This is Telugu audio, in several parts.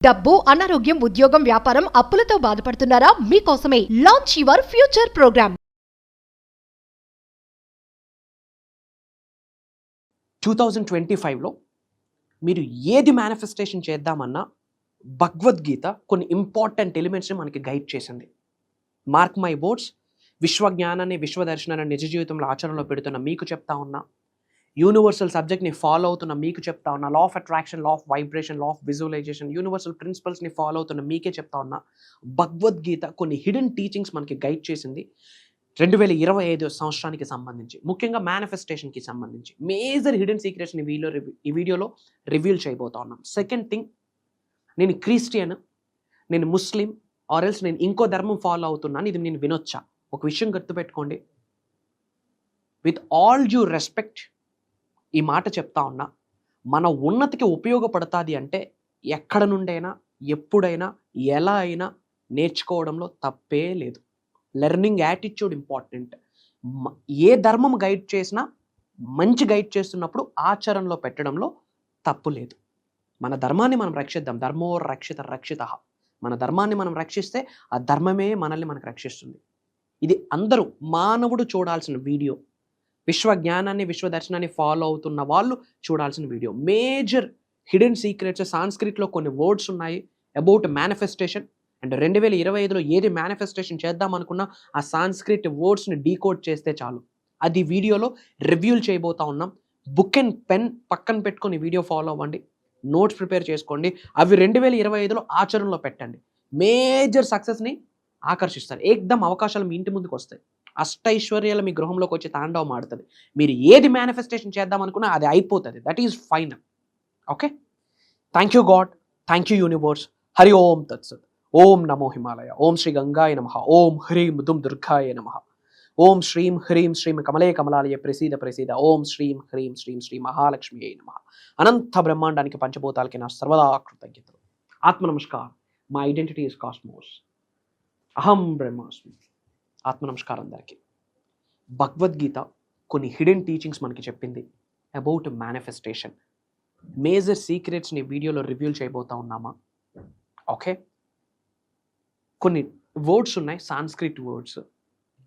డబ్బు, అనారోగ్యం, ఉద్యోగం, వ్యాపారం, అప్పులతో బాధపడుతున్నారా? మీకోసమే లాంచ్ యువర్ ఫ్యూచర్ ప్రోగ్రామ్. 2025లో మీరు ఏది మేనిఫెస్టేషన్ చేద్దామన్నా భగవద్గీత కొన్ని ఇంపార్టెంట్ ఎలిమెంట్స్ని మనకి గైడ్ చేసింది. మార్క్ మై వర్డ్స్, విశ్వజ్ఞానాన్ని, విశ్వదర్శనాన్ని నిజ జీవితంలో ఆచరణలో పెడుతున్న మీకు చెప్తా ఉన్నా, యూనివర్సల్ సబ్జెక్ట్ని ఫాలో అవుతున్న మీకు చెప్తా ఉన్నా, law of attraction, law of vibration, law of visualisation, universal ప్రిన్సిపల్స్ని ఫాలో అవుతున్న మీకే చెప్తా ఉన్నా, భగవద్గీత కొన్ని హిడెన్ టీచింగ్స్ మనకి గైడ్ చేసింది 2025 సంవత్సరానికి సంబంధించి, ముఖ్యంగా మేనిఫెస్టేషన్కి సంబంధించి మేజర్ హిడెన్ సీక్రెట్స్ని ఈ వీడియోలో రివీల్ చేయబోతా ఉన్నాం. సెకండ్ థింగ్, నేను క్రిస్టియన్, నేను ముస్లిం, ఆర్ ఎల్స్ నేను ఇంకో ధర్మం ఫాలో అవుతున్నాను, ఇది నేను వినొచ్చా? ఒక విషయం గుర్తుపెట్టుకోండి, విత్ ఆల్ డ్యూ రెస్పెక్ట్ ఈ మాట చెప్తా ఉన్నా, మన ఉన్నతికి ఉపయోగపడుతుంది అంటే ఎక్కడ నుండైనా, ఎప్పుడైనా, ఎలా అయినా నేర్చుకోవడంలో తప్పే లేదు. Learning attitude important. ఏ ధర్మం గైడ్ చేసినా మంచి గైడ్ చేస్తున్నప్పుడు ఆచరణలో పెట్టడంలో తప్పు లేదు. మన ధర్మాన్ని మనం రక్షిద్దాం. ధర్మో రక్షిత రక్షిత. మన ధర్మాన్ని మనం రక్షిస్తే ఆ ధర్మమే మనల్ని మనకు రక్షిస్తుంది. ఇది అందరూ మానవుడు చూడాల్సిన వీడియో. విశ్వజ్ఞానాన్ని, విశ్వదర్శనాన్ని ఫాలో అవుతున్న వాళ్ళు చూడాల్సిన వీడియో. మేజర్ హిడెన్ సీక్రెట్స్, సాంస్క్రిట్లో కొన్ని వర్డ్స్ ఉన్నాయి అబౌట్ మేనిఫెస్టేషన్. అండ్ 2025లో ఏది మేనిఫెస్టేషన్ చేద్దాం అనుకున్నా ఆ సాంస్క్రిట్ వర్డ్స్ని డీకోడ్ చేస్తే చాలు. అది వీడియోలో రివ్యూల్ చేయబోతా ఉన్నాం. బుక్ అండ్ పెన్ పక్కన పెట్టుకొని వీడియో ఫాలో అవ్వండి, నోట్స్ ప్రిపేర్ చేసుకోండి. అవి 2025లో ఆచరణలో పెట్టండి. మేజర్ సక్సెస్ని ఆకర్షిస్తారు. ఏకదం అవకాశాలు మీ ఇంటి ముందుకు వస్తాయి. అష్టైశ్వర్యాలు మీ గృహంలోకి వచ్చి తాండవం ఆడుతుంది. మీరు ఏది మేనిఫెస్టేషన్ చేద్దాం అనుకున్నా అది అయిపోతుంది. That is final. Okay, thank you god, thank you universe. Hari ఓం తత్సత్. ఓం నమో హిమాలయ. ఓం శ్రీ గంగాయ నమః. ఓం హ్రీం దుం దుర్గాయ నమః. ఓం శ్రీం హ్రీం శ్రీం కమలే కమలాలయ ప్రసీద ప్రసీద. ఓం శ్రీం హ్రీం శ్రీం శ్రీ మహాలక్ష్మి అయి నమః. అనంత బ్రహ్మాండానికి పంచభూతాలకి నా సర్వదా కృతజ్ఞతలు. ఆత్మ నమస్కారం. మా ఐడెంటిటీ ఇస్ కాస్మోస్. అహం బ్రహ్మాస్మి. ఆత్మ నమస్కారం అందరికీ. భగవద్గీత కొన్ని హిడెన్ టీచింగ్స్ మనకి చెప్పింది అబౌట్ మేనిఫెస్టేషన్. మేజర్ సీక్రెట్స్ని వీడియోలో రివ్యూల్ చేయబోతా ఉన్నామా? ఓకే, కొన్ని వర్డ్స్ ఉన్నాయి, సాంస్క్రిట్ వర్డ్స్.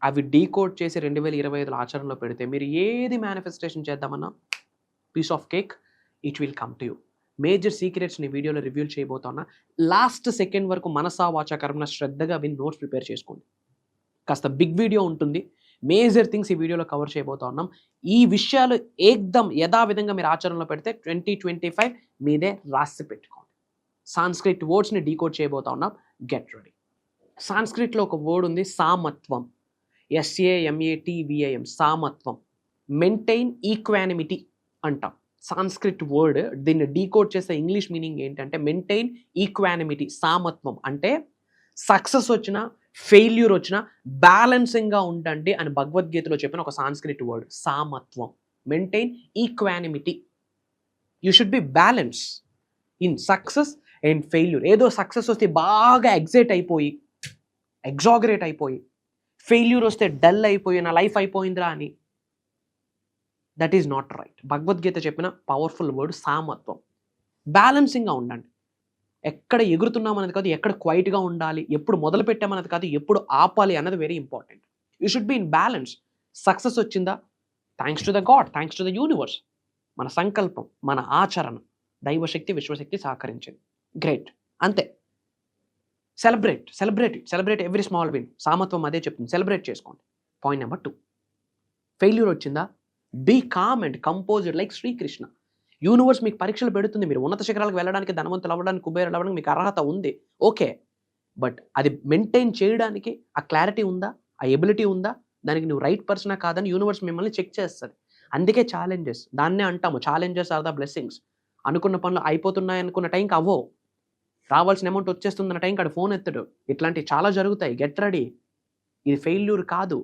అవి డీకోడ్ చేసి 2025లో ఆచరణలో పెడితే మీరు ఏది మేనిఫెస్టేషన్ చేద్దామన్నా piece of cake, it will come to you. Major సీక్రెట్స్ని వీడియోలో రివ్యూల్ చేయబోతున్నా. లాస్ట్ సెకండ్ వరకు మనసా వాచా కర్మన శ్రద్ధగా విని నోట్స్ ప్రిపేర్ చేసుకోండి. కాస్త బిగ్ వీడియో ఉంటుంది, మేజర్ థింగ్స్ ఈ వీడియోలో కవర్ చేయబోతా ఉన్నాం. ఈ విషయాలు ఏకదం యథావిధంగా మీరు ఆచరణలో పెడితే 2025 మీదే రాసి పెట్టుకోండి. సాంస్క్రిట్ వర్డ్స్ని డీకోడ్ చేయబోతా ఉన్నాం. Get ready. సాంస్క్రిట్లో ఒక వర్డ్ ఉంది, సామత్వం. SAMATVIM, సామత్వం. మెయింటైన్ ఈక్వానిమిటీ అంటాం. సాంస్క్రిట్ వర్డ్, దీన్ని డీకోడ్ చేసే ఇంగ్లీష్ మీనింగ్ ఏంటంటే మెయింటైన్ ఈక్వానిమిటీ, సామత్వం. అంటే సక్సెస్ వచ్చినా ఫెయిల్యూర్ వచ్చినా బ్యాలెన్సింగ్గా ఉండండి అని భగవద్గీతలో చెప్పిన ఒక సాంస్క్రిట్ వర్డ్ సామత్వం. Maintain equanimity. You should be balance in success and failure. ఏదో సక్సెస్ వస్తే బాగా ఎగ్జాగరేట్ అయిపోయి, ఫెయిల్యూర్ వస్తే డల్ అయిపోయి నా లైఫ్ అయిపోయిందిరా అని, that is not right. Bhagavad Gita చెప్పిన పవర్ఫుల్ వర్డ్ సామత్వం. బ్యాలెన్సింగ్గా ఉండండి. ఎక్కడ ఎగురుతున్నాం అనేది కాదు, ఎక్కడ క్వైట్గా ఉండాలి, ఎప్పుడు మొదలు పెట్టామన్నది కాదు, ఎప్పుడు ఆపాలి అన్నది very important. You should be in balance. Success వచ్చిందా, thanks to the god, thanks to the universe. మన సంకల్పం, మన ఆచరణ, దైవశక్తి, విశ్వశక్తి సహకరించింది. గ్రేట్, అంతే. Celebrate every small win. సామత్వం అదే చెప్తుంది, సెలబ్రేట్ చేసుకోండి. పాయింట్ నెంబర్ 2, ఫెయిల్యూర్ వచ్చిందా, be calm and composed like Srikrishna. Universe మీకు పరీక్షలు పెడుతుంది. మీరు ఉన్నత శిఖరాలకు వెళ్ళడానికి, ధనవంతులు అవ్వడానికి, కుబేరులు అవ్వడానికి మీకు అర్హత ఉంది, ఓకే. బట్ అది మెయింటైన్ చేయడానికి ఆ క్లారిటీ ఉందా, ఆ ఎబిలిటీ ఉందా, దానికి నువ్వు రైట్ పర్సనా కాదని యూనివర్స్ మిమ్మల్ని చెక్ చేస్తుంది. అందుకే ఛాలెంజెస్, దాన్నే అంటాము ఛాలెంజెస్ ఆర్ ద బ్లెస్సింగ్స్. అనుకున్న పనులు అయిపోతున్నాయి అనుకున్న టైంకి అవ్వవు, రావాల్సిన అమౌంట్ వచ్చేస్తుందన్న టైంకి అక్కడ ఫోన్ ఎత్తడు. ఇట్లాంటివి చాలా జరుగుతాయి. Get ready. ఇది ఫెయిల్యూర్ కాదు.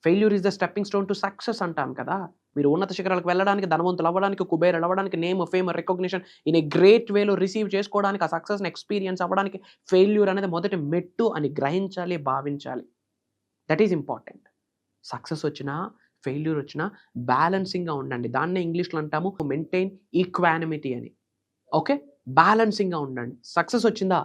Failure is the stepping stone to success అంటాం కదా. మీరు ఉన్నత శిఖరాలకు వెళ్ళడానికి, ధనవంతులు అవ్వడానికి, కుబేరులు అవ్వడానికి, name, fame, recognition in a great వేలో రిసీవ్ చేసుకోవడానికి, ఆ సక్సెస్ని ఎక్స్పీరియన్స్ అవ్వడానికి ఫెయిల్యూర్ అనేది మొదటి మెట్టు అని గ్రహించాలి, భావించాలి. That is important. సక్సెస్ వచ్చినా ఫెయిల్యూర్ వచ్చినా బ్యాలెన్సింగ్గా ఉండండి. దాన్నే ఇంగ్లీష్లో అంటాము మెయింటైన్ ఈక్వానిమిటీ అని. ఓకే. బ్యాలెన్సింగ్గా ఉండండి. సక్సెస్ వచ్చిందా,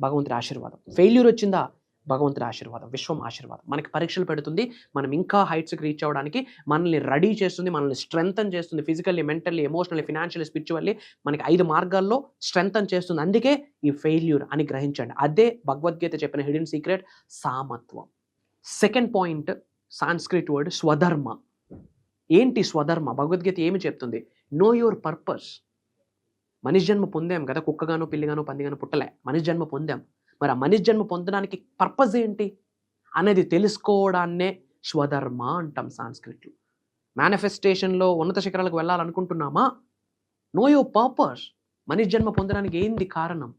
భగవంతుడి ఆశీర్వాదం. ఫెయిల్యూర్ వచ్చిందా, భగవంతుడి ఆశీర్వాదం. విశ్వం ఆశీర్వాదం. మనకి పరీక్షలు పెడుతుంది, మనం ఇంకా హైట్స్కి రీచ్ అవ్వడానికి మనల్ని రెడీ చేస్తుంది, మనల్ని స్ట్రెంగ్తన్ చేస్తుంది. Physically, mentally, emotionally, financially, spiritually మనకి 5 మార్గాల్లో స్ట్రెంగ్తన్ చేస్తుంది. అందుకే ఈ ఫెయిల్యూర్ అని గ్రహించండి. అదే భగవద్గీత చెప్పిన హిడెన్ సీక్రెట్, సామత్వం. సెకండ్ పాయింట్, సాంస్క్రిట్ వర్డ్ స్వధర్మ. ఏంటి స్వధర్మ? భగవద్గీత ఏమి చెప్తుంది? Know your purpose. మనిషి జన్మ పొందాం కదా, కుక్కగాను, పిల్లిగాను, పందిగాను పుట్టలే, మనిషి జన్మ పొందాం. మరి ఆ మనిషి జన్మ పొందడానికి పర్పస్ ఏంటి అనేది తెలుసుకోవడాన్నే స్వధర్మ అంటాం సాంస్క్రిట్లో. మేనిఫెస్టేషన్లో ఉన్నత శిఖరాలకు వెళ్ళాలనుకుంటున్నామా? No your purpose. మనిషి జన్మ పొందడానికి ఏంది కారణం?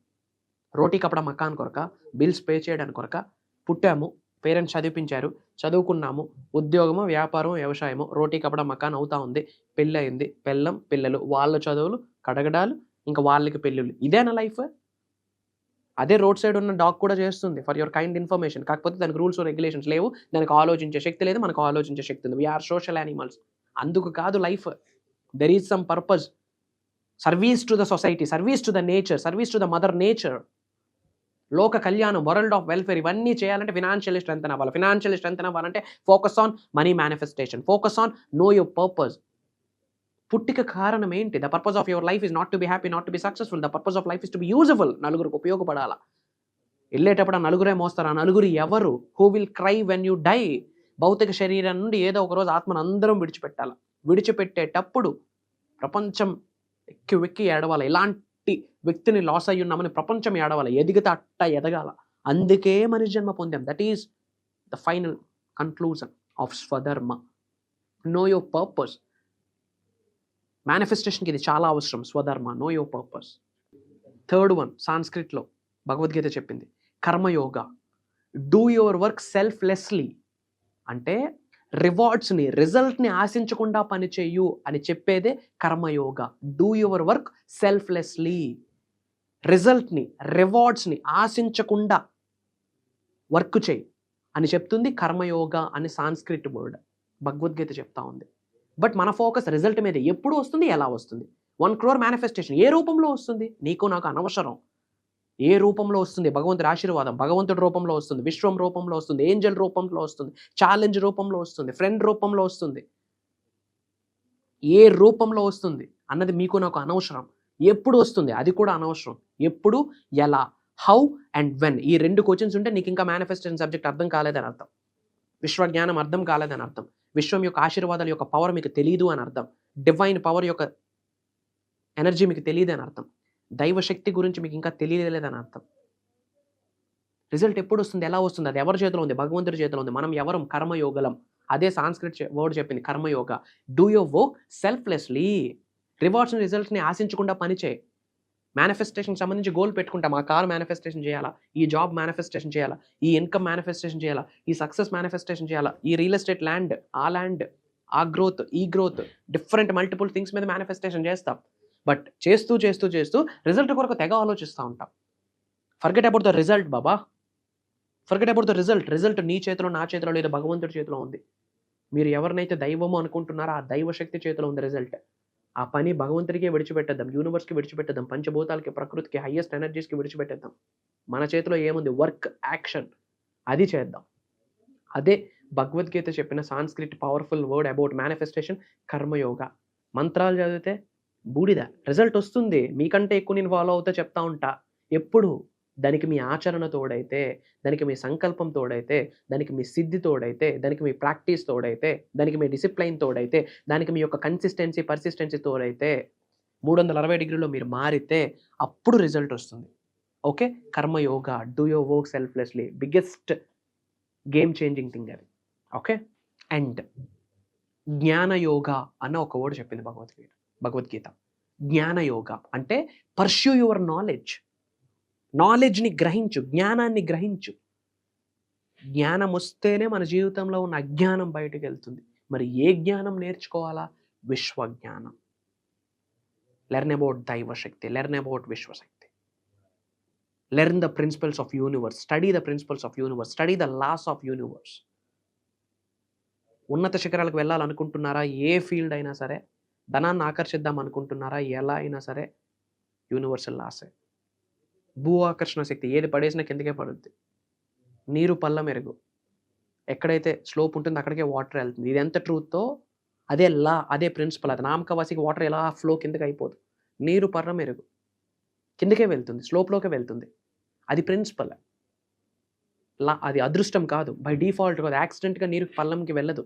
రోటీ కపడ మకాన్ కొరక, బిల్స్ పే చేయడానికి కొరక పుట్టాము, పేరెంట్స్ చదివించారు, చదువుకున్నాము, ఉద్యోగము, వ్యాపారం, వ్యవసాయము, రోటీ కపడ మకాన్ అవుతా ఉంది, పెళ్ళి అయింది, పెళ్ళం, పిల్లలు, వాళ్ళ చదువులు, కడగడాలు, ఇంకా వాళ్ళకి పెళ్ళిళ్ళు. ఇదేనా లైఫ్? అదే రోడ్ సైడ్ ఉన్న డాగ్ కూడా చేస్తుంది, ఫర్ యువర్ కైండ్ ఇన్ఫర్మేషన్. కాకపోతే దానికి రూల్స్ రెగ్యులేషన్స్ లేవు, దానికి ఆలోచించే శక్తి లేదు, మనకు ఆలోచించే శక్తి ఉంది. We are social animals. అందుకు కాదు life. There is some purpose. Service to the society, service to the nature, service to the mother nature, లోక కళ్యాణం, వరల్డ్ ఆఫ్ వెల్ఫేర్, ఇవన్నీ చేయాలంటే ఫినాన్షియల్లీ స్ట్రెంగ్తన్ అవ్వాలి. ఫినాన్షియల్లీ స్ట్రెంగ్తన్ అవ్వాలంటే focus on money manifestation, focus on know your purpose. పుట్టిక కారణం ఏంటి? The purpose of your life is not to be happy, not to be successful. The purpose of life is to be useful. నలుగురికి ఉపయోగపడాలా. వెళ్ళేటప్పుడు ఆ నలుగురే మోస్తారు. ఆ నలుగురు ఎవరు? Who will cry when you die. భౌతిక శరీరం నుండి ఏదో ఒక రోజు ఆత్మను అందరం విడిచిపెట్టాలి. విడిచిపెట్టేటప్పుడు ప్రపంచం వెక్కి వెక్కి ఏడవాలి. ఇలాంటి వ్యక్తిని లాస్ అయ్యి ఉన్నామని ప్రపంచం ఏడవాలి. ఎదిగితే అట్ట ఎదగాల. అందుకే మనిషి జన్మ పొందాం. That is the final conclusion of స్వధర్మ. Know your purpose. మేనిఫెస్టేషన్కి ఇది చాలా అవసరం. స్వధర్మ, know your purpose. Third one, సాంస్క్రిట్లో భగవద్గీత చెప్పింది కర్మయోగ. Do your work selflessly. అంటే రివార్డ్స్ని, రిజల్ట్ని ఆశించకుండా పనిచేయు అని చెప్పేదే కర్మయోగ. Do your work selflessly. రిజల్ట్ని, రివార్డ్స్ని ఆశించకుండా వర్క్ చేయి అని చెప్తుంది కర్మయోగ అని సాంస్క్రిట్ వర్డ్. భగవద్గీత చెప్తా ఉంది. బట్ మన ఫోకస్ రిజల్ట్ మీద. ఎప్పుడు వస్తుంది, ఎలా వస్తుంది? 1 crore మేనిఫెస్టేషన్ ఏ రూపంలో వస్తుంది? నీకు నాకు అనవసరం. ఏ రూపంలో వస్తుంది? భగవంతుడి ఆశీర్వాదం భగవంతుడి రూపంలో వస్తుంది, విశ్వం రూపంలో వస్తుంది, ఏంజల్ రూపంలో వస్తుంది, ఛాలెంజ్ రూపంలో వస్తుంది, ఫ్రెండ్ రూపంలో వస్తుంది. ఏ రూపంలో వస్తుంది అన్నది మీకు నాకు అనవసరం. ఎప్పుడు వస్తుంది అది కూడా అనవసరం. ఎప్పుడు, ఎలా, హౌ అండ్ వెన్, ఈ 2 క్వశ్చన్స్ ఉంటే నీకు ఇంకా మేనిఫెస్టేషన్ సబ్జెక్ట్ అర్థం కాలేదని అర్థం. విశ్వజ్ఞానం అర్థం కాలేదని అర్థం. విశ్వం యొక్క ఆశీర్వాదాల యొక్క పవర్ మీకు తెలియదు అని అర్థం. డివైన్ పవర్ యొక్క ఎనర్జీ మీకు తెలియదు అని అర్థం. దైవశక్తి గురించి మీకు ఇంకా తెలియలేదని అర్థం. రిజల్ట్ ఎప్పుడు వస్తుంది, ఎలా వస్తుంది? అది ఎవరి చేతిలో ఉంది? భగవంతుడి చేతిలో ఉంది. మనం ఎవరం? కర్మయోగలం. అదే సాంస్క్రిట్ వర్డ్ చెప్పింది కర్మయోగ. Do your work selflessly. రివార్డ్స్ని, రిజల్ట్స్ని ఆశించకుండా పనిచేయి. మేనిఫెస్టేషన్కి సంబంధించి గోల్ పెట్టుకుంటాం. ఆ కార్ మేనిఫెస్టేషన్ చేయాలా, ఈ జాబ్ మేనిఫెస్టేషన్ చేయాలా, ఈ ఇన్కమ్ మేనిఫెస్టేషన్ చేయాలా, ఈ సక్సెస్ మేనిఫెస్టేషన్ చేయాలా, ఈ రియల్ ఎస్టేట్ ల్యాండ్, ఆ గ్రోత్, ఈ గ్రోత్, డిఫరెంట్ మల్టిపుల్ థింగ్స్ మీద మేనిఫెస్టేషన్ చేస్తాం. బట్ చేస్తూ చేస్తూ చేస్తూ రిజల్ట్ కొరకు తెగ ఆలోచిస్తూ ఉంటాం. Forget about the result Baba. Forget about the result. Result నీ చేతిలో, నా చేతిలో లేదా భగవంతుడి చేతిలో ఉంది. మీరు ఎవరినైతే దైవము అనుకుంటున్నారో ఆ దైవశక్తి చేతిలో ఉంది రిజల్ట్. ఆ పని భగవంతుడికే విడిచిపెట్టేద్దాం, యూనివర్స్కి విడిచిపెట్టేద్దాం, పంచభూతాలకి, ప్రకృతికి, హయ్యెస్ట్ ఎనర్జీస్కి విడిచిపెట్టేద్దాం. మన చేతిలో ఏముంది? Work, action. అది చేద్దాం. అదే భగవద్గీత చెప్పిన Sanskrit powerful word about manifestation, karma yoga. మంత్రాలు చదివితే బూడిద, రిజల్ట్ వస్తుంది. మీకంటే ఎక్కువ నేను ఫాలో అవుతా చెప్తా ఉంటా. ఎప్పుడు? దానికి మీ ఆచరణ తోడైతే, దానికి మీ సంకల్పం తోడైతే, దానికి మీ సిద్ధి తోడైతే, దానికి మీ ప్రాక్టీస్ తోడైతే, దానికి మీ డిసిప్లైన్ తోడైతే, దానికి మీ యొక్క కన్సిస్టెన్సీ, పర్సిస్టెన్సీ తోడైతే, 360 డిగ్రీలో మీరు మారితే అప్పుడు రిజల్ట్ వస్తుంది. Okay, karma yoga, do your work selflessly, biggest game changing thing అది. ఓకే, అండ్ జ్ఞానయోగ అన్న ఒక వర్డ్ చెప్పింది భగవద్గీత. జ్ఞానయోగ అంటే పర్స్యూ యువర్ నాలెడ్జ్. నాలెడ్జ్ని గ్రహించు, జ్ఞానాన్ని గ్రహించు. జ్ఞానం వస్తేనే మన జీవితంలో ఉన్న అజ్ఞానం బయటకు వెళ్తుంది. మరి ఏ జ్ఞానం నేర్చుకోవాలా? విశ్వజ్ఞానం. లెర్న్ అబౌట్ దైవశక్తి, లెర్న్ అబౌట్ విశ్వశక్తి, learn the principles of universe, study the principles of universe, study the laws of universe. ఉన్నత శిఖరాలకు వెళ్ళాలనుకుంటున్నారా? ఏ ఫీల్డ్ అయినా సరే. ధనాన్ని ఆకర్షిద్దాం అనుకుంటున్నారా? ఎలా అయినా సరే. యూనివర్సల్ లాసే. భూ ఆకర్షణ శక్తి ఏది పడేసినా కిందకే పడుద్ది. నీరు పల్ల మెరుగు, ఎక్కడైతే స్లోప్ ఉంటుందో అక్కడికే వాటర్ వెళ్తుంది. ఇది ఎంత ట్రూత్తో అదే లా, అదే ప్రిన్సిపల్. అది నామకవాసికి వాటర్ ఎలా ఫ్లో కిందకి అయిపోదు. నీరు పర్ర మెరుగు కిందకే వెళ్తుంది, స్లోప్లోకే వెళ్తుంది. అది ప్రిన్సిపల్. లా, అది అదృష్టం కాదు, బై డిఫాల్ట్ కాదు, యాక్సిడెంట్గా నీరు పల్లంకి వెళ్ళదు.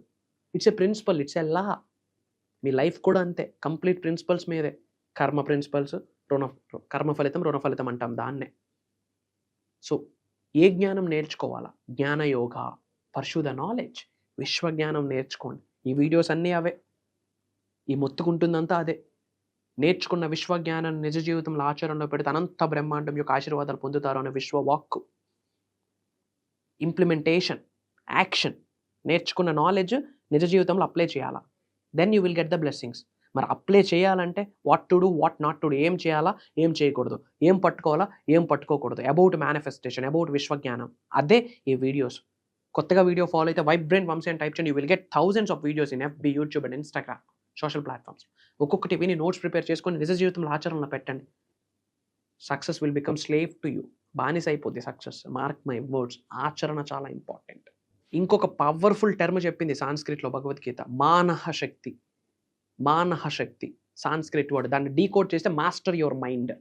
It's a principle, it's a law. మీ లైఫ్ కూడా అంతే, కంప్లీట్ ప్రిన్సిపల్స్ మీదే. కర్మ ప్రిన్సిపల్స్, కర్మ ఫలితం రుణ ఫలితం అంటాం దాన్నే. సో ఏ జ్ఞానం నేర్చుకోవాలా? జ్ఞానయోగ, పర్ష్యూ ద నాలెడ్జ్. విశ్వజ్ఞానం నేర్చుకోండి. ఈ వీడియోస్ అన్నీ అవే, ఈ మొత్తుకుంటుందంతా అదే. నేర్చుకున్న విశ్వజ్ఞానాన్ని నిజ జీవితంలో ఆచరణలో పెడితే అనంత బ్రహ్మాండం యొక్క ఆశీర్వాదాలు పొందుతారు అనే విశ్వవాక్కు. Implementation, action. నేర్చుకున్న నాలెడ్జ్ నిజ జీవితంలో అప్లై చేయాలా, then you will get the blessings. మరి అప్లై చేయాలంటే what to do, what not to do, ఏం చేయాలా, ఏం చేయకూడదు, ఏం పట్టుకోవాలా, ఏం పట్టుకోకూడదు, అబౌట్ మేనిఫెస్టేషన్, అబౌట్ విశ్వజ్ఞానం. అదే ఈ వీడియోస్. కొత్తగా వీడియో ఫాలో అయితే వైబ్రెంట్ వంశీ అని టైప్ చేయండి. You will get thousands of videos in FB, YouTube and Instagram, social platforms. ఒక్కొక్కటి విని నోట్స్ ప్రిపేర్ చేసుకొని నిజ జీవితంలో ఆచరణలో పెట్టండి. Success will become slave to you. బానిస అయిపోద్ది సక్సెస్. Mark my words. ఆచరణ చాలా ఇంపార్టెంట్. ఇంకొక పవర్ఫుల్ టర్మ్ చెప్పింది సాంస్క్రిట్లో భగవద్గీత, మానహ శక్తి. మానహ శక్తి సాంస్క్రిట్ వర్డ్. దాన్ని డీకోడ్ చేస్తే మాస్టర్ యువర్ మైండ్.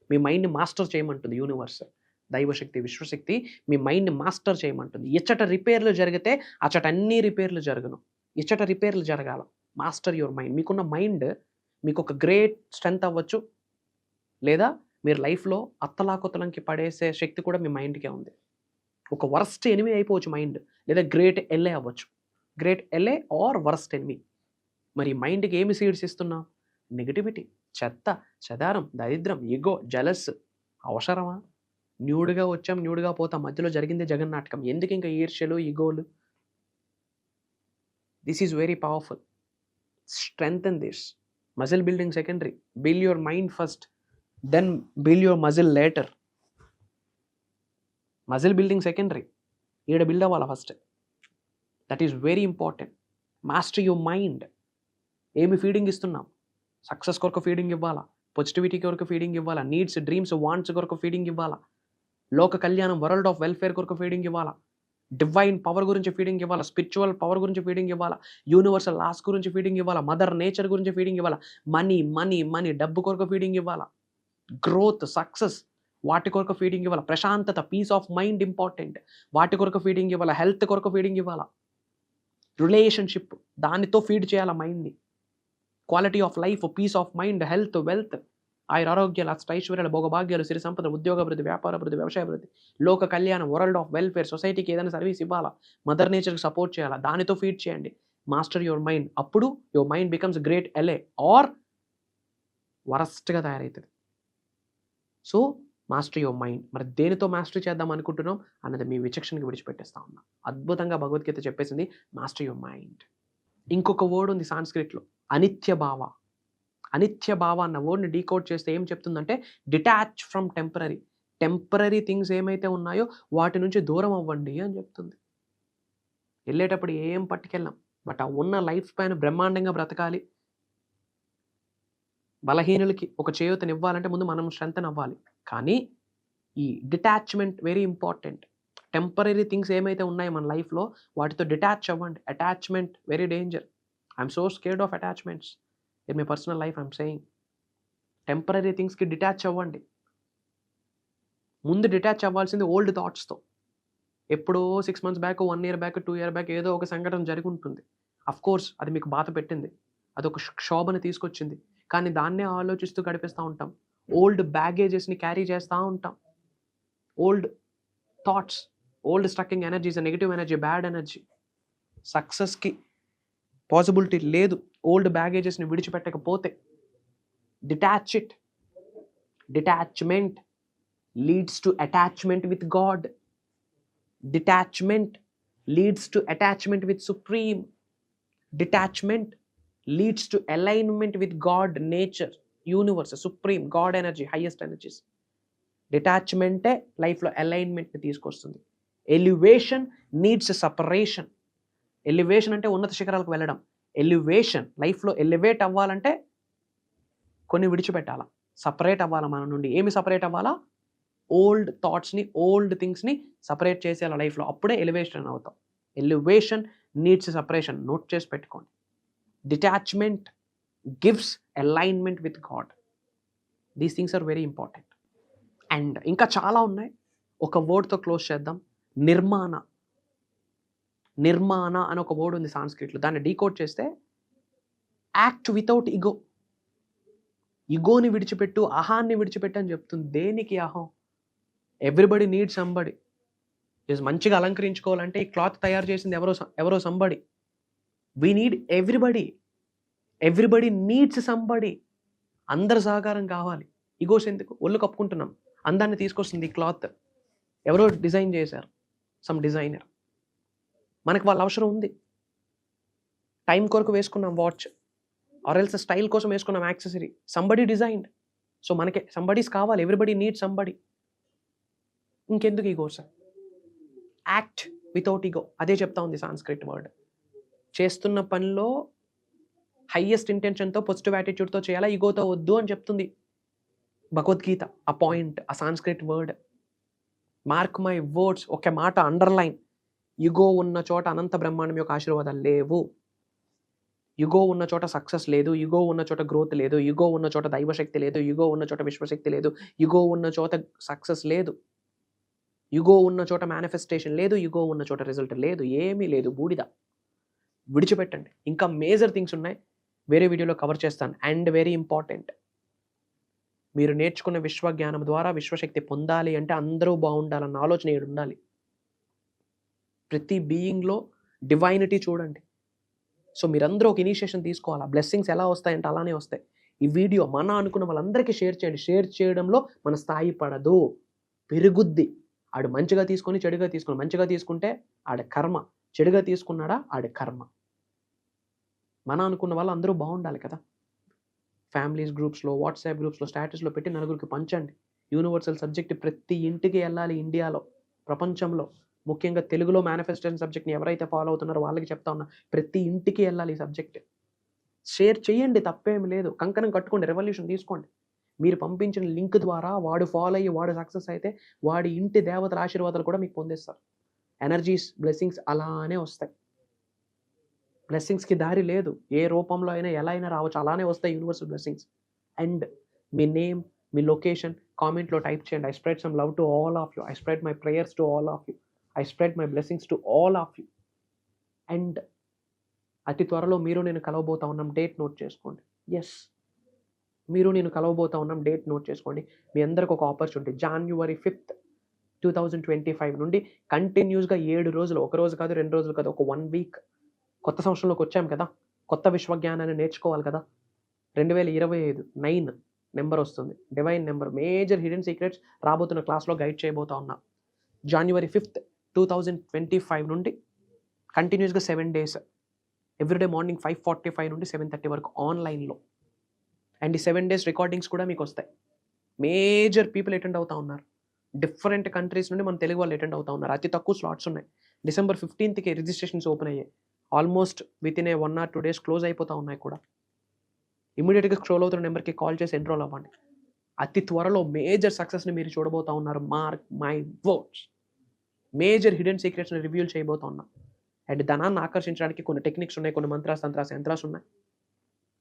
మీ మైండ్ని మాస్టర్ చేయమంటుంది యూనివర్స్, దైవశక్తి, విశ్వశక్తి. మీ మైండ్ని మాస్టర్ చేయమంటుంది. ఇచ్చట రిపేర్లు జరిగితే అచ్చట అన్ని రిపేర్లు జరగను. ఇచ్చట రిపేర్లు జరగాల. Master your mind. మీకున్న మైండ్ మీకు ఒక గ్రేట్ స్ట్రెంగ్త్ అవ్వచ్చు, లేదా మీరు లైఫ్లో అత్తలాకొత్తలంకి పడేసే శక్తి కూడా మీ మైండ్కే ఉంది. ఒక వర్స్ట్ ఎనిమి అయిపోవచ్చు మైండ్, లేదా గ్రేట్ ఎల్ఏ అవ్వచ్చు. Great LA or worst enemy. మరి మైండ్కి ఏమి సీడ్స్ ఇస్తున్నాం? నెగిటివిటీ, చెత్త, చెదారం, దరిద్రం, ఈగో, జలస్. అవసరమా? న్యూడ్గా వచ్చాం, న్యూడ్గా పోతాం. మధ్యలో జరిగిందే జగన్నాటకం. ఎందుకు ఇంకా ఈర్ష్యలు, ఈగోలు? This is very powerful. Strengthen this. Muscle building secondary. Build your mind first, then build your muscle later. Muscle building secondary, ఈడ బిల్డ్ అవ్వాలా first. That is very important. Master your mind. ఏమి ఫీడింగ్ ఇస్తున్నాం? సక్సెస్ కొరకు ఫీడింగ్ ఇవ్వాలా, పాజిటివిటీ కొరకు ఫీడింగ్ ఇవ్వాలా, నీడ్స్, డ్రీమ్స్, వాంట్స్ కొరకు ఫీడింగ్ ఇవ్వాలా, లోక కళ్యాణం, వరల్డ్ ఆఫ్ వెల్ఫేర్ కొరకు ఫీడింగ్ ఇవ్వాలా, డివైన్ పవర్ గురించి ఫీడింగ్ ఇవ్వాలా, స్పిరిచువల్ పవర్ గురించి ఫీడింగ్ ఇవ్వాలా, యూనివర్సల్ లాస్ గురించి ఫీడింగ్ ఇవ్వాలా, మదర్ నేచర్ గురించి ఫీడింగ్ ఇవ్వాలా, మనీ మనీ మనీ, డబ్బు కొరకు ఫీడింగ్ ఇవ్వాలా, గ్రోత్, సక్సెస్, వాటి కొరకు ఫీడింగ్ ఇవ్వాలా, ప్రశాంతత, పీస్ ఆఫ్ మైండ్ ఇంపార్టెంట్, వాటి కొరకు ఫీడింగ్ ఇవ్వాలా, హెల్త్ కొరకు ఫీడింగ్ ఇవ్వాలా, రిలేషన్షిప్, దానితో ఫీడ్ చేయాలా మైండ్ని, quality of life, peace of mind, health, wealth, ఆయురారోగ్యాలు, అష్టైశ్వర్యాలు, భోగభాగ్యాలు, సిరి సంపద, ఉద్యోగాభివృద్ధి, వ్యాపారాభివృద్ధి, వ్యవసాయాభివృద్ధి, లోక కళ్యాణం, వరల్డ్ ఆఫ్ వెల్ఫేర్, సొసైటీకి ఏదైనా సర్వీస్ ఇవ్వాలా, మదర్ నేచర్కి సపోర్ట్ చేయాలా, దానితో ఫీడ్ చేయండి. Master your mind. అప్పుడు your mind becomes great LA or వరస్ట్గా తయారవుతుంది. So master your mind. మరి దేనితో మాస్టర్ చేద్దాం అనుకుంటున్నాం అన్నది మీ విచక్షణకి విడిచిపెట్టేస్తా ఉన్నా. అద్భుతంగా భగవద్గీత చెప్పేసింది, మాస్టర్ యువర్ మైండ్. ఇంకొక వర్డ్ ఉంది సాంస్క్రిట్లో, అనిత్య భావ. అనిత్య భావ అన్న వర్డ్ని డీకోడ్ చేస్తే ఏం చెప్తుందంటే, detach from temporary. Temporary things ఏమైతే ఉన్నాయో వాటి నుంచి దూరం అవ్వండి అని చెప్తుంది. వెళ్ళేటప్పుడు ఏం పట్టుకెళ్ళాం, బట్ ఆ ఉన్న లైఫ్ స్పాన్ బ్రహ్మాండంగా బ్రతకాలి. బలహీనులకి ఒక చేయూతనివ్వాలంటే ముందు మనం స్ట్రెంగ్తన్ అవ్వాలి. కానీ ఈ detachment very important. Temporary things ఏమైతే ఉన్నాయో మన లైఫ్లో వాటితో డిటాచ్ అవ్వండి. Attachment very danger. I'm so scared of attachments in my personal life. I'm saying temporary థింగ్స్కి డిటాచ్ అవ్వండి. ముందు డిటాచ్ అవ్వాల్సింది ఓల్డ్ థాట్స్తో. ఎప్పుడో 6 months back, 1 year back, 2 year back ఏదో ఒక సంఘటన జరిగి ఉంటుంది. అఫ్కోర్స్ అది మీకు బాధ పెట్టింది, అదొక క్షోభను తీసుకొచ్చింది. కానీ దాన్నే ఆలోచిస్తూ గడిపిస్తూ ఉంటాం. ఓల్డ్ బ్యాగేజెస్ని క్యారీ చేస్తూ ఉంటాం. Old thoughts, old striking energies, negative energy, bad energy. సక్సెస్కి పాసిబిలిటీ లేదు ఓల్డ్ బ్యాగేజెస్ని విడిచిపెట్టకపోతే. Detach it. Detachment leads to attachment with god. Detachment leads to attachment with supreme. Detachment leads to alignment with god, nature, universe, supreme, god energy, highest energies. డిటాచ్మెంటే లైఫ్లో అలైన్మెంట్ని తీసుకొస్తుంది. Elevation needs separation. ఎలివేషన్ అంటే ఉన్నత శిఖరాలకు వెళ్ళడం. ఎలివేషన్, లైఫ్లో ఎలివేట్ అవ్వాలంటే కొన్ని విడిచిపెట్టాలా. సపరేట్ అవ్వాలా మన నుండి. ఏమి సపరేట్ అవ్వాలా? ఓల్డ్ థాట్స్ని, ఓల్డ్ థింగ్స్ని సపరేట్ చేసేయాలి లైఫ్లో. అప్పుడే ఎలివేషన్ అవుతాం. Elevation needs separation. నోట్ చేసి పెట్టుకోండి. Detachment gives alignment with God. These things are very important. And ఇంకా చాలా ఉన్నాయి. ఒక వర్డ్తో క్లోజ్ చేద్దాం. నిర్మాణ. నిర్మాణ అని ఒక వర్డ్ ఉంది సాంస్క్రిట్లో. దాన్ని డీకోడ్ చేస్తే యాక్ట్ వితౌట్ ఇగో. ఇగోని విడిచిపెట్టు, అహాన్ని విడిచిపెట్టు అని చెప్తుంది. దేనికి అహం? Everybody need somebody. మంచిగా అలంకరించుకోవాలంటే ఈ క్లాత్ తయారు చేసింది ఎవరో somebody. We need everybody. Everybody needs somebody. అందరి సహకారం కావాలి. ఇగోస్ ఎందుకు? ఒళ్ళు కప్పుకుంటున్నాం. అందాన్ని తీసుకొస్తుంది ఈ క్లాత్. ఎవరో డిజైన్ చేశారు, సమ్ డిజైనర్. మనకు వాళ్ళ అవసరం ఉంది. టైం కొరకు వేసుకున్నాం వాచ్, ఆర్ ఎల్స్ స్టైల్ కోసం వేసుకున్నాం యాక్సెసరీ. Somebody designed. సో మనకి సంబడీస్ కావాలి. Everybody need somebody. ఇంకెందుకు ఈగోస్? Act without ego. అదే చెప్తా ఉంది సాంస్క్రిట్ వర్డ్. చేస్తున్న పనిలో హైయెస్ట్ ఇంటెన్షన్తో, పాజిటివ్ యాటిట్యూడ్తో చేయాలా, ఈగోతో వద్దు అని చెప్తుంది భగవద్గీత. ఆ పాయింట్, ఆ Sanskrit word. Mark my words. ఒక మాట అండర్లైన్. యుగో ఉన్న చోట అనంత బ్రహ్మాండం యొక్క ఆశీర్వాదాలు లేవు. యుగో ఉన్న చోట సక్సెస్ లేదు. యుగో ఉన్న చోట గ్రోత్ లేదు. యుగో ఉన్న చోట దైవశక్తి లేదు. యుగో ఉన్న చోట విశ్వశక్తి లేదు. యుగో ఉన్న చోట సక్సెస్ లేదు. యుగో ఉన్న చోట మేనిఫెస్టేషన్ లేదు. యుగో ఉన్న చోట రిజల్ట్ లేదు. ఏమీ లేదు, బూడిద. విడిచిపెట్టండి. ఇంకా మేజర్ థింగ్స్ ఉన్నాయి, వేరే వీడియోలో కవర్ చేస్తాను. అండ్ వెరీ ఇంపార్టెంట్, మీరు నేర్చుకున్న విశ్వజ్ఞానం ద్వారా విశ్వశక్తి పొందాలి అంటే అందరూ బాగుండాలన్న ఆలోచన ఏడు ఉండాలి. ప్రతి బీయింగ్లో డివైనిటీ చూడండి. సో మీరందరూ ఒక ఇనిషియేషన్ తీసుకోవాలా. బ్లెస్సింగ్స్ ఎలా వస్తాయంటే అలానే వస్తాయి. ఈ వీడియో మన అనుకున్న వాళ్ళందరికీ షేర్ చేయండి. షేర్ చేయడంలో మన స్థాయి పడదు, పెరుగుద్ది. ఆడు మంచిగా తీసుకొని చెడుగా తీసుకుని, మంచిగా తీసుకుంటే ఆడ కర్మ, చెడుగా తీసుకున్నాడా ఆడ కర్మ. మన అనుకున్న వాళ్ళు అందరూ బాగుండాలి కదా. ఫ్యామిలీస్ గ్రూప్స్లో, వాట్సాప్ గ్రూప్స్లో, స్టేటస్లో పెట్టి నలుగురికి పంచండి. యూనివర్సల్ సబ్జెక్ట్ ప్రతి ఇంటికి వెళ్ళాలి. ఇండియాలో, ప్రపంచంలో, ముఖ్యంగా తెలుగులో మేనిఫెస్టేషన్ సబ్జెక్ట్ని ఎవరైతే ఫాలో అవుతున్నారో వాళ్ళకి చెప్తా ఉన్నా, ప్రతి ఇంటికి వెళ్ళాలి ఈ సబ్జెక్ట్. షేర్ చేయండి, తప్పేమి లేదు. కంకణం కట్టుకోండి, రెవల్యూషన్ తీసుకోండి. మీరు పంపించిన లింక్ ద్వారా వాడు ఫాలో అయ్యి వాడు సక్సెస్ అయితే వాడి ఇంటి దేవతల ఆశీర్వాదాలు కూడా మీకు పొందేస్తారు. ఎనర్జీస్, బ్లెస్సింగ్స్ అలానే వస్తాయి. బ్లెస్సింగ్స్కి దారి లేదు. ఏ రూపంలో అయినా ఎలా అయినా రావచ్చు, అలానే వస్తాయి universal blessings. And me name, me location కామెంట్లో టైప్ చేయండి. I spread some love to all of you. I spread my prayers to all of you. I spread my blessings to all of you. And అతి త్వరలో మీరు నేను కలవబోతా ఉన్నాం. డేట్ నోట్ చేసుకోండి. ఎస్, మీరు నేను కలవబోతా ఉన్నాం. డేట్ నోట్ చేసుకోండి. మీ అందరికి ఒక ఆపర్చునిటీ. January 5th, 2025 నుండి కంటిన్యూస్గా 7 రోజులు, ఒక రోజు కాదు, 2 రోజులు కాదు, ఒక 1 వీక్. కొత్త సంవత్సరంలోకి వచ్చాం కదా, కొత్త విశ్వజ్ఞానాన్ని నేర్చుకోవాలి కదా. 2025 9 నెంబర్ వస్తుంది, divine number. Major hidden secrets రాబోతున్న క్లాస్లో గైడ్ చేయబోతా ఉన్నా. January 5th, 2025 నుండి కంటిన్యూస్గా 7 days, ఎవ్రీడే మార్నింగ్ 5:45 నుండి 7:30 వరకు ఆన్లైన్లో. అండ్ ఈ 7 days రికార్డింగ్స్ కూడా మీకు వస్తాయి. మేజర్ పీపుల్ అటెండ్ అవుతా ఉన్నారు. డిఫరెంట్ కంట్రీస్ నుండి మన తెలుగు వాళ్ళు అటెండ్ అవుతా ఉన్నారు. అతి తక్కువ స్లాట్స్ ఉన్నాయి. December 15th రిజిస్ట్రేషన్స్ ఓపెన్ అయ్యాయి. Almost with in 1 or 2 days close అయిపోతూ ఉన్నాయి కూడా. ఇమీడియట్గా స్క్రోల్ అవుతున్న నెంబర్కి కాల్ చేసి ఎన్రోల్ అవ్వండి. అతి త్వరలో మేజర్ సక్సెస్ని మీరు చూడబోతా ఉన్నారు. Mark my words. Major hidden సీక్రెట్స్ని రివ్యూల్ చేయబోతా ఉన్నాం. అండ్ ధనాన్ని ఆకర్షించడానికి కొన్ని టెక్నిక్స్ ఉన్నాయి, కొన్ని మంత్రాస్, తంత్రాస్, యంత్రాస్ ఉన్నాయి.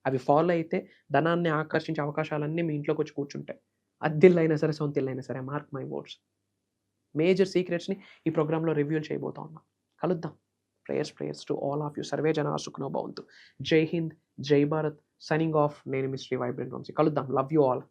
అవి ఫాలో అయితే ధనాన్ని ఆకర్షించే అవకాశాలన్నీ మీ ఇంట్లోకి వచ్చి కూర్చుంటాయి. అద్దిల్లైనా సరే, సొంతిల్లైనా సరే. Mark my words. మేజర్ సీక్రెట్స్ని ఈ ప్రోగ్రాంలో రివ్యూల్ చేయబోతా ఉన్నాం. కలుద్దాం. Prayers to all of you. Survey జనా సుఖనో భవంతు. జై హింద్, జై భారత్. Signing off. నేను మీ శ్రీ వైబ్రెంట్ వంశీ. కలుద్దాం. Love you all.